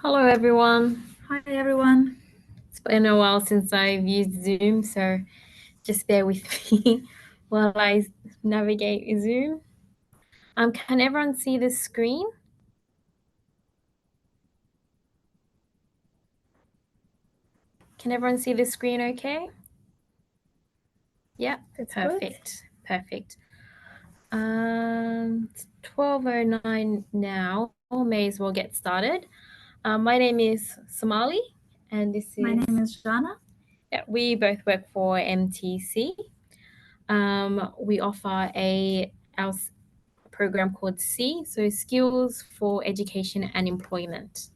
Hello, everyone. Hi, everyone. It's been a while since I've used Zoom, so just bear with me while I navigate Zoom. Can everyone see the screen? Can everyone see the screen okay? Yeah, That's perfect. Perfect. It's 12:09 now. May as well get started. My name is Somali, and this is... My name is Jana. Yeah, we both work for MTC. We offer our program called C, so Skills for Education and Employment.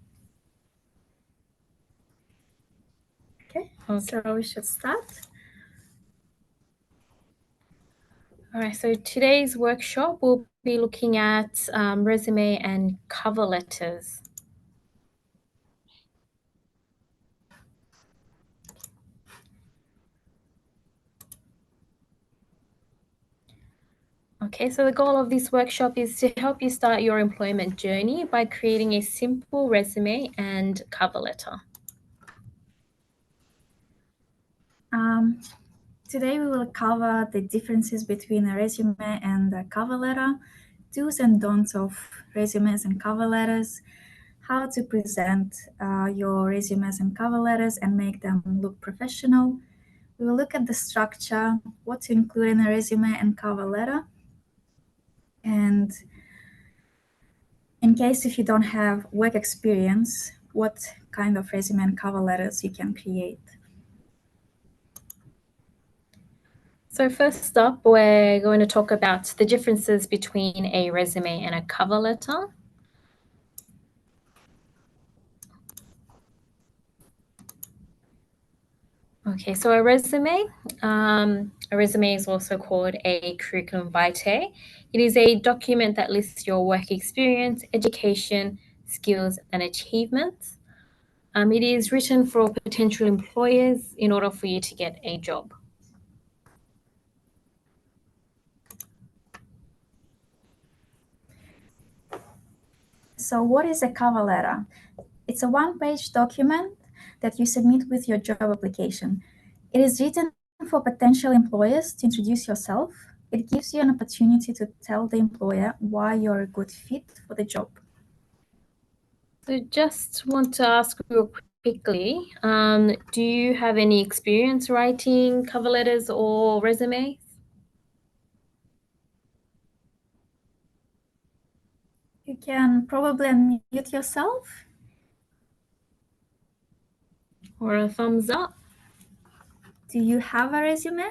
Okay, so we should start. All right, so today's workshop we'll be looking at resume and cover letters. Okay, so the goal of this workshop is to help you start your employment journey by creating a simple resume and cover letter. Today we will cover the differences between a resume and a cover letter, do's and don'ts of resumes and cover letters, how to present your resumes and cover letters and make them look professional. We will look at the structure, what to include in a resume and cover letter, and in case if you don't have work experience, what kind of resume and cover letters you can create. So first up, we're going to talk about the differences between a resume and a cover letter. Okay, so a resume is also called a curriculum vitae. It is a document that lists your work experience, education, skills, and achievements. It is written for potential employers in order for you to get a job. So what is a cover letter? It's a one-page document that you submit with your job application. It is written for potential employers to introduce yourself. It gives you an opportunity to tell the employer why you're a good fit for the job. So just want to ask real quickly, do you have any experience writing cover letters or resumes? You can probably unmute yourself. Or a thumbs up? Do you have a resume?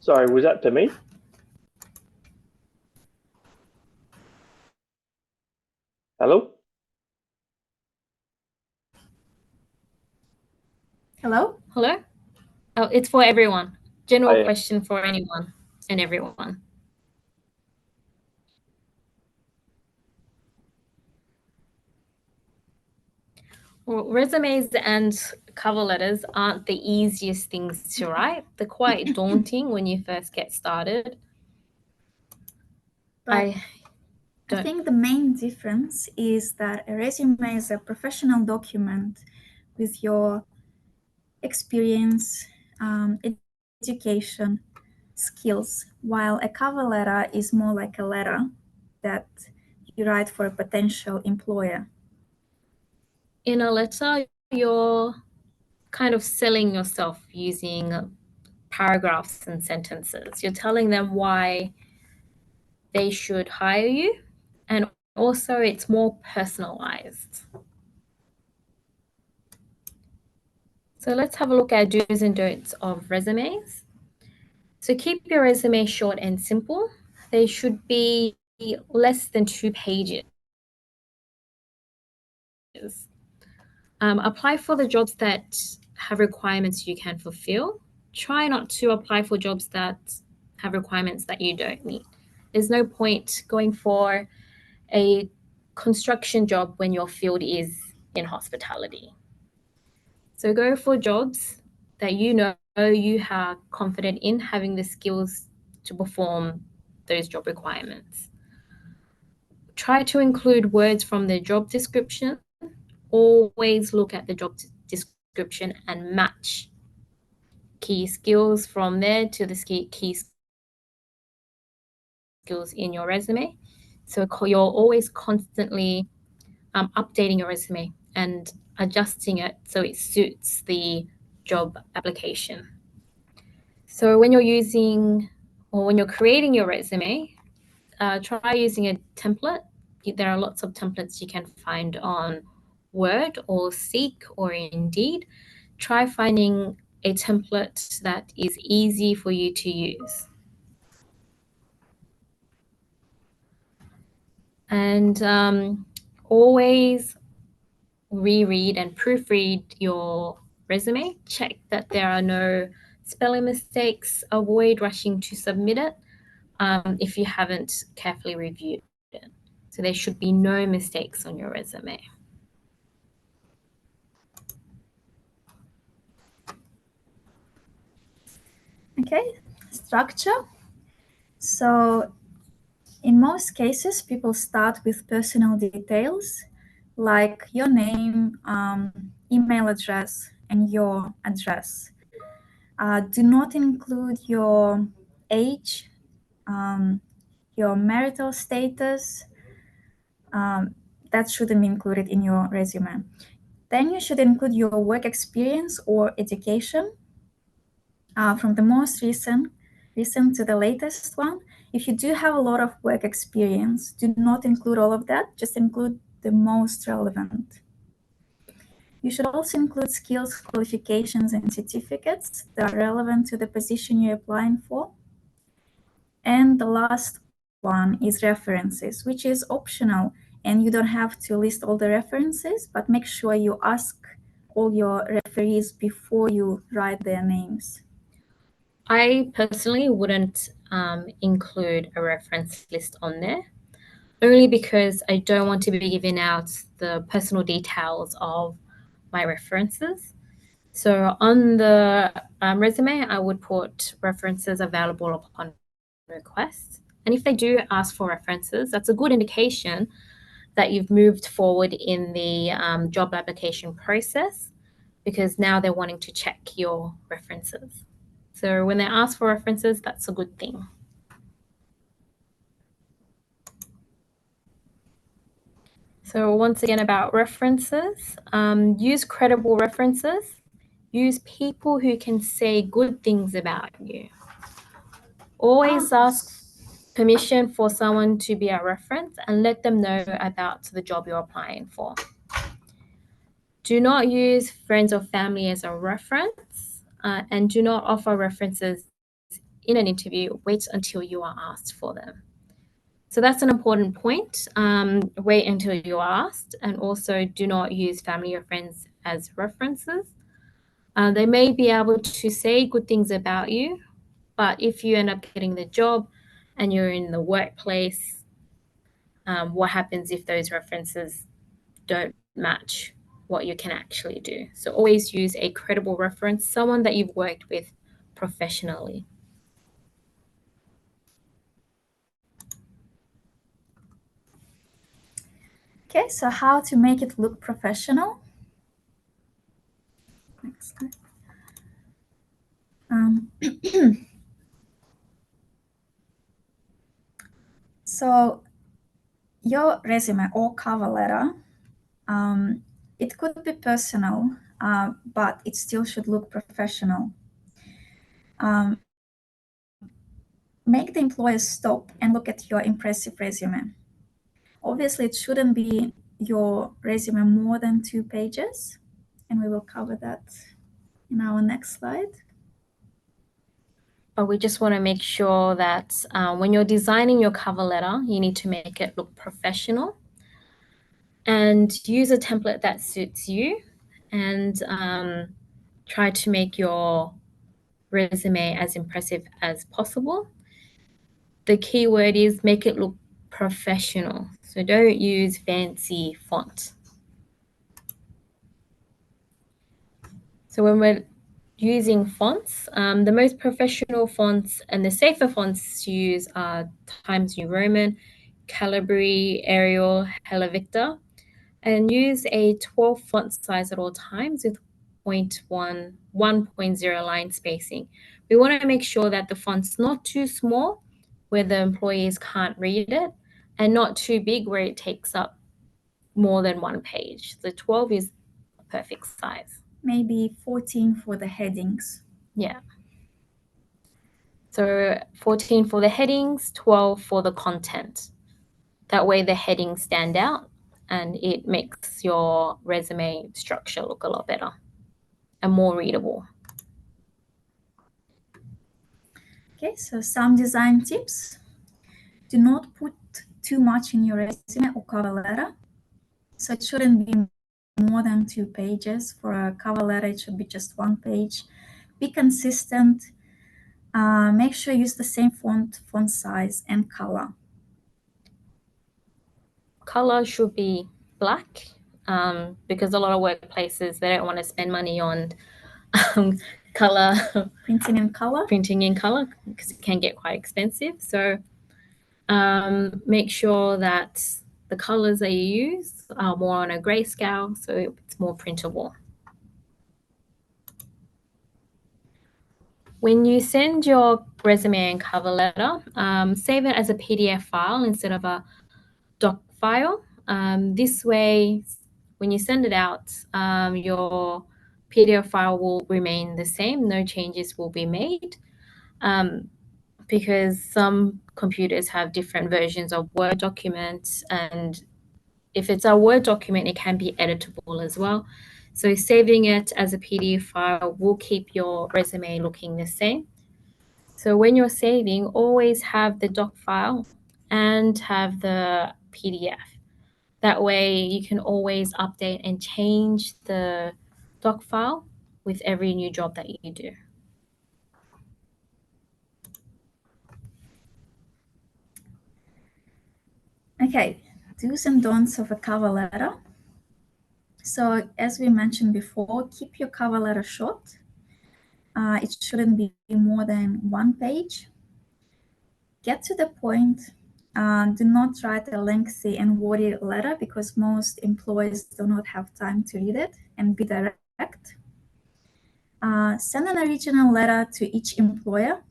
Sorry, was that to me? Hello? Hello? Hello? Oh, it's for everyone. General Hi. question for anyone and everyone. Well, resumes and cover letters aren't the easiest things to write. They're quite daunting when you first get started. I think the main difference is that a resume is a professional document with your experience, education, skills, while a cover letter is more like a letter that you write for a potential employer. In a letter, you're kind of selling yourself using paragraphs and sentences. You're telling them why they should hire you, and also it's more personalized. So let's have a look at do's and don'ts of resumes. So keep your resume short and simple. They should be less than 2 pages. Apply for the jobs that have requirements you can fulfill. Try not to apply for jobs that have requirements that you don't meet. There's no point going for a construction job when your field is in hospitality. So go for jobs that you know you are confident in having the skills to perform those job requirements. Try to include words from the job description. Always look at the job description and match key skills from there to the key skills in your resume. So you're always constantly updating your resume and adjusting it so it suits the job application. So when you're creating your resume, try using a template. There are lots of templates you can find on Word or Seek or Indeed. Try finding a template that is easy for you to use. And always reread and proofread your resume. Check that there are no spelling mistakes. Avoid rushing to submit it if you haven't carefully reviewed it. So there should be no mistakes on your resume. Okay, structure. So in most cases, people start with personal details like your name, email address, and your address. Do not include your age, your marital status. That shouldn't be included in your resume. Then you should include your work experience or education from the most recent to the latest one. If you do have a lot of work experience, do not include all of that, just include the most relevant. You should also include skills, qualifications, and certificates that are relevant to the position you're applying for. And the last one is references, which is optional, and you don't have to list all the references, but make sure you ask all your referees before you write their names. I personally wouldn't include a reference list on there, only because I don't want to be giving out the personal details of my references. So on the resume, I would put references available upon request. And if they do ask for references, that's a good indication that you've moved forward in the job application process, because now they're wanting to check your references. So when they ask for references, that's a good thing. So once again, about references, use credible references. Use people who can say good things about you. Always ask permission for someone to be a reference and let them know about the job you're applying for. Do not use friends or family as a reference, and do not offer references in an interview. Wait until you are asked for them. So that's an important point. Wait until you are asked, and also do not use family or friends as references. They may be able to say good things about you, but if you end up getting the job and you're in the workplace, what happens if those references don't match what you can actually do? So always use a credible reference, someone that you've worked with professionally. Okay, so how to make it look professional? Next slide. So your resume or cover letter, it could be personal, but it still should look professional. Make the employer stop and look at your impressive resume. Obviously, it shouldn't be your resume more than 2 pages, and we will cover that in our next slide. But we just want to make sure that when you're designing your cover letter, you need to make it look professional and use a template that suits you, and try to make your resume as impressive as possible. The key word is make it look professional. So don't use fancy font. So when we're using fonts, the most professional fonts and the safer fonts to use are Times New Roman, Canterbury, Arial, Helvetica, and use a 12 font size at all times with 1.0 line spacing. We want to make sure that the font's not too small where the employees can't read it, and not too big where it takes up more than one page. So 12 is a perfect size. Maybe 14 for the headings. Yeah. So 14 for the headings, 12 for the content. That way the headings stand out and it makes your resume structure look a lot better and more readable. Okay, so some design tips. Do not put too much in your resume or cover letter. So it shouldn't be more than 2 pages. For a cover letter, it should be just 1 page. Be consistent. Make sure you use the same font size, and color. Color should be black because a lot of workplaces, they don't want to spend money on color. Printing in color. Printing in color because it can get quite expensive. So make sure that the colors that you use are more on a grayscale so it's more printable. When you send your resume and cover letter, save it as a PDF file instead of a doc file. This way, when you send it out, your PDF file will remain the same. No changes will be made because some computers have different versions of Word documents, and if it's a Word document, it can be editable as well. So saving it as a PDF file will keep your resume looking the same. So when you're saving, always have the doc file and have the PDF. That way you can always update and change the doc file with every new job that you do. Okay, do's and don'ts of a cover letter. So as we mentioned before, keep your cover letter short. It shouldn't be more than 1 page. Get to the point. Do not write a lengthy and wordy letter because most employees do not have time to read it, and be direct. Send an original letter to each employer.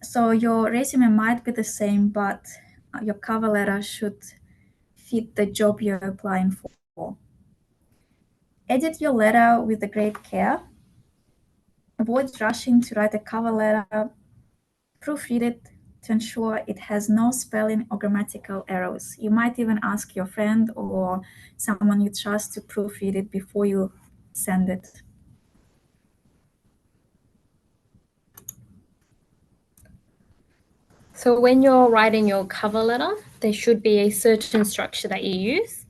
So your resume might be the same, but your cover letter should fit the job you're applying for. Edit your letter with great care. Avoid rushing to write a cover letter. Proofread it to ensure it has no spelling or grammatical errors. You might even ask your friend or someone you trust to proofread it before you send it. So when you're writing your cover letter, there should be a certain structure that you use.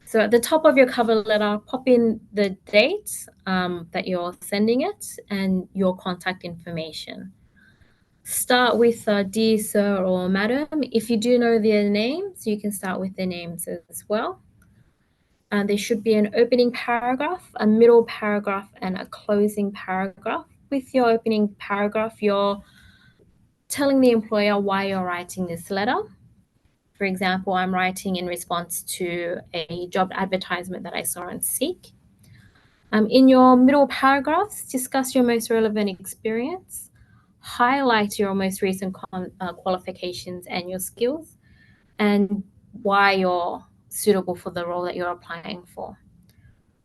So at the top of your cover letter, pop in the date that you're sending it and your contact information. Start with dear sir or madam. If you do know their names, you can start with their names as well. And there should be an opening paragraph, a middle paragraph, and a closing paragraph. With your opening paragraph, you're telling the employer why you're writing this letter. For example, I'm writing in response to a job advertisement that I saw on Seek. In your middle paragraphs, discuss your most relevant experience, highlight your most recent qualifications and your skills, and why you're suitable for the role that you're applying for.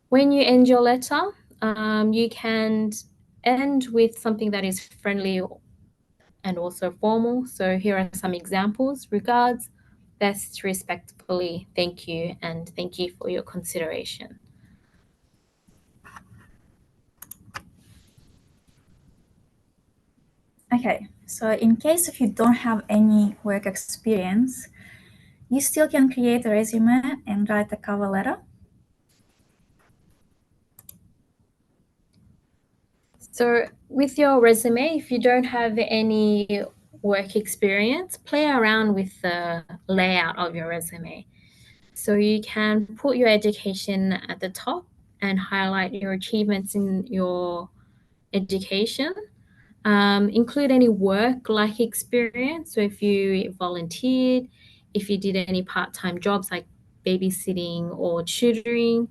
When you end your letter, you can end with something that is friendly and also formal. So here are some examples. Regards, best respectfully, thank you, and thank you for your consideration. Okay, so in case if you don't have any work experience, you still can create a resume and write a cover letter. So with your resume, if you don't have any work experience, play around with the layout of your resume. So you can put your education at the top and highlight your achievements in your education. Include any work-like experience. So if you volunteered, if you did any part-time jobs like babysitting or tutoring,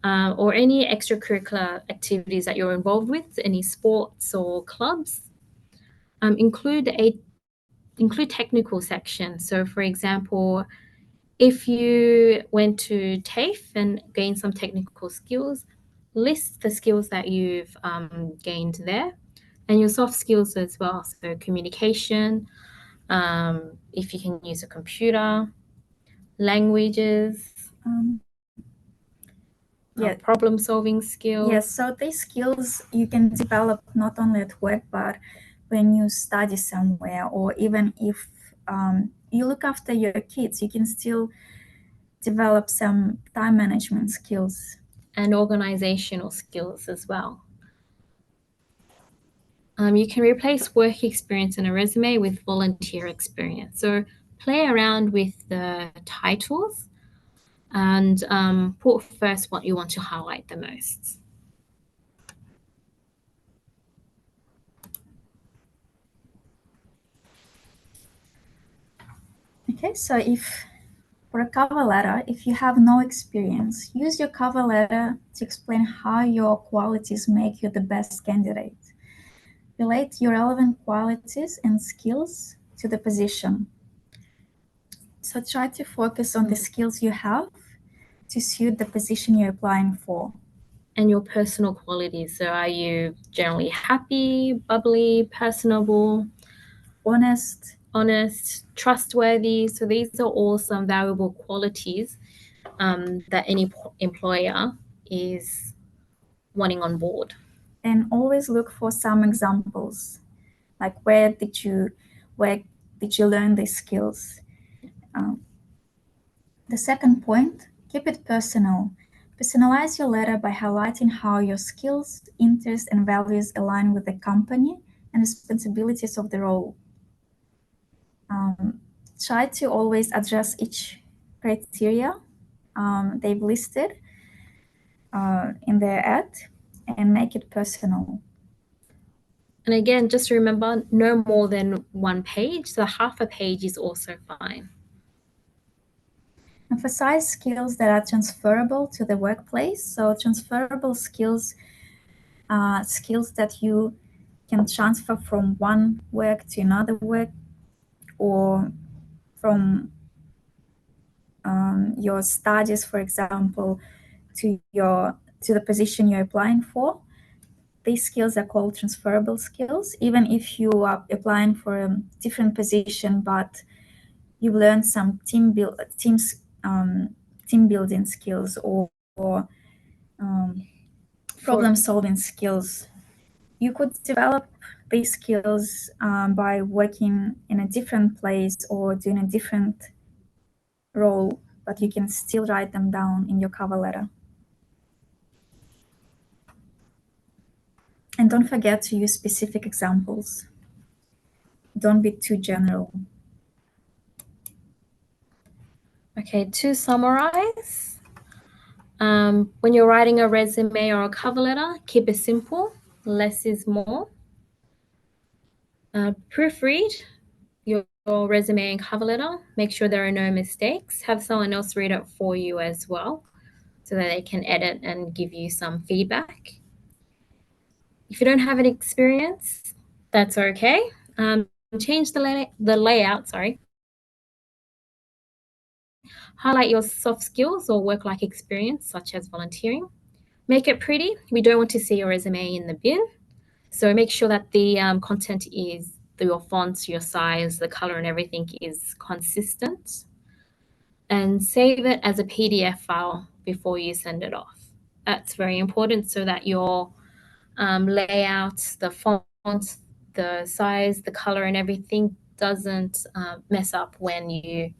or any extracurricular activities that you're involved with, any sports or clubs. Include technical sections. So for example, if you went to TAFE and gained some technical skills, list the skills that you've gained there and your soft skills as well. So communication, if you can use a computer, languages, problem-solving skills. Yes, so these skills you can develop not only at work, but when you study somewhere, or even if you look after your kids, you can still develop some time management skills. And organizational skills as well. You can replace work experience in a resume with volunteer experience. So play around with the titles and put first what you want to highlight the most. Okay, so for a cover letter, if you have no experience, use your cover letter to explain how your qualities make you the best candidate. Relate your relevant qualities and skills to the position. So try to focus on the skills you have to suit the position you're applying for. And your personal qualities. So are you generally happy, bubbly, personable, honest, trustworthy? So these are all some valuable qualities that any employer is wanting on board. And always look for some examples, like where did you learn these skills? The second point, keep it personal. Personalize your letter by highlighting how your skills, interests, and values align with the company and responsibilities of the role. Try to always address each criteria they've listed in their ad and make it personal. And again, just remember, no more than one page. So half a page is also fine. Emphasize skills that are transferable to the workplace. So transferable skills are skills that you can transfer from one work to another work, or from your studies, for example, to the position you're applying for. These skills are called transferable skills, even if you are applying for a different position, but you've learned some team building skills or problem solving skills. You could develop these skills by working in a different place or doing a different role, but you can still write them down in your cover letter. And don't forget to use specific examples. Don't be too general. Okay, to summarize, when you're writing a resume or a cover letter, keep it simple. Less is more. Proofread your resume and cover letter. Make sure there are no mistakes. Have someone else read it for you as well, so that they can edit and give you some feedback. If you don't have an experience, that's okay. Change the layout, Highlight your soft skills or work-like experience, such as volunteering. Make it pretty. We don't want to see your resume in the bin. So make sure that the content is, your fonts, your size, the color and everything is consistent. And save it as a PDF file before you send it off. That's very important, so that your layout, the font, the size, the color and everything doesn't mess up when you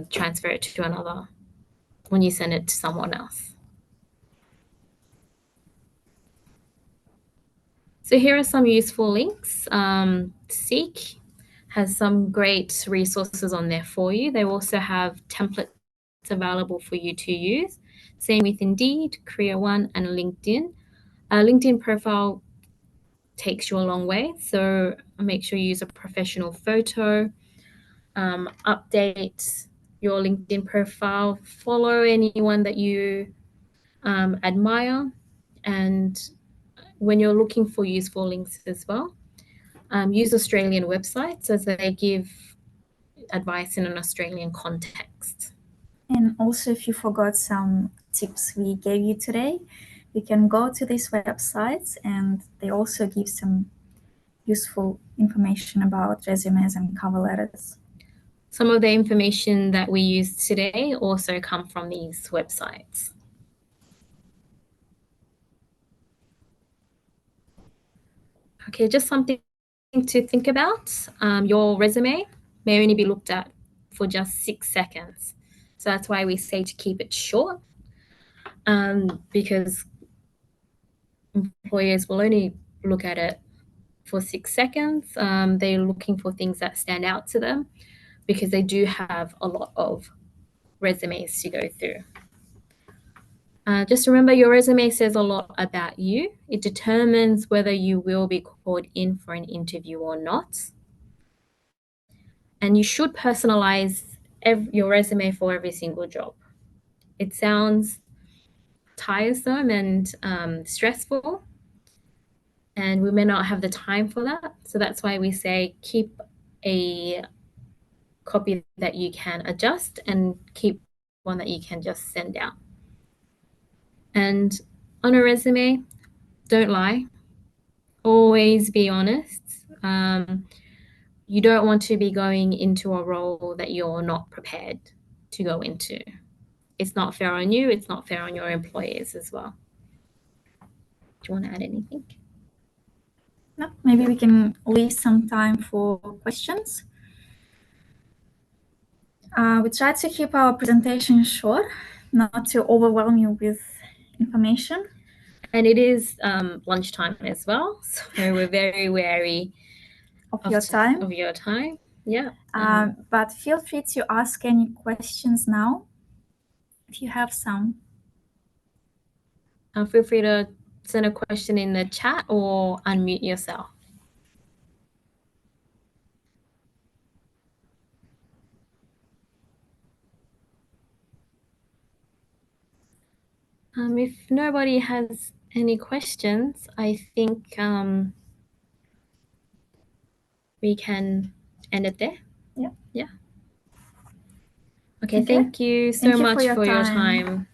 transfer it to another, when you send it to someone else. So here are some useful links. Seek has some great resources on there for you. They also have templates available for you to use. Same with Indeed, Career One, and LinkedIn. LinkedIn profile takes you a long way. So make sure you use a professional photo, update your LinkedIn profile, follow anyone that you admire, and when you're looking for useful links as well, use Australian websites as they give advice in an Australian context. And also, if you forgot some tips we gave you today, you can go to these websites, and they also give some useful information about resumes and cover letters. Some of the information that we used today also come from these websites. Okay, just something to think about. Your resume may only be looked at for just 6 seconds. So that's why we say to keep it short, because employers will only look at it for 6 seconds. They're looking for things that stand out to them because they do have a lot of resumes to go through. Just remember, your resume says a lot about you. It determines whether you will be called in for an interview or not. And you should personalize your resume for every single job. It sounds tiresome and stressful, and we may not have the time for that. So that's why we say keep a copy that you can adjust and keep one that you can just send out. And on a resume, don't lie. Always be honest. You don't want to be going into a role that you're not prepared to go into. It's not fair on you. It's not fair on your employers as well. Do you want to add anything? No, maybe we can leave some time for questions. We try to keep our presentation short, not to overwhelm you with information. And it is lunchtime as well, so we're very wary of your time. Of your time, yeah. But feel free to ask any questions now, if you have some. Feel free to send a question in the chat or unmute yourself. If nobody has any questions, I think we can end it there. Yeah. Yeah. Okay, thank you so much for your time.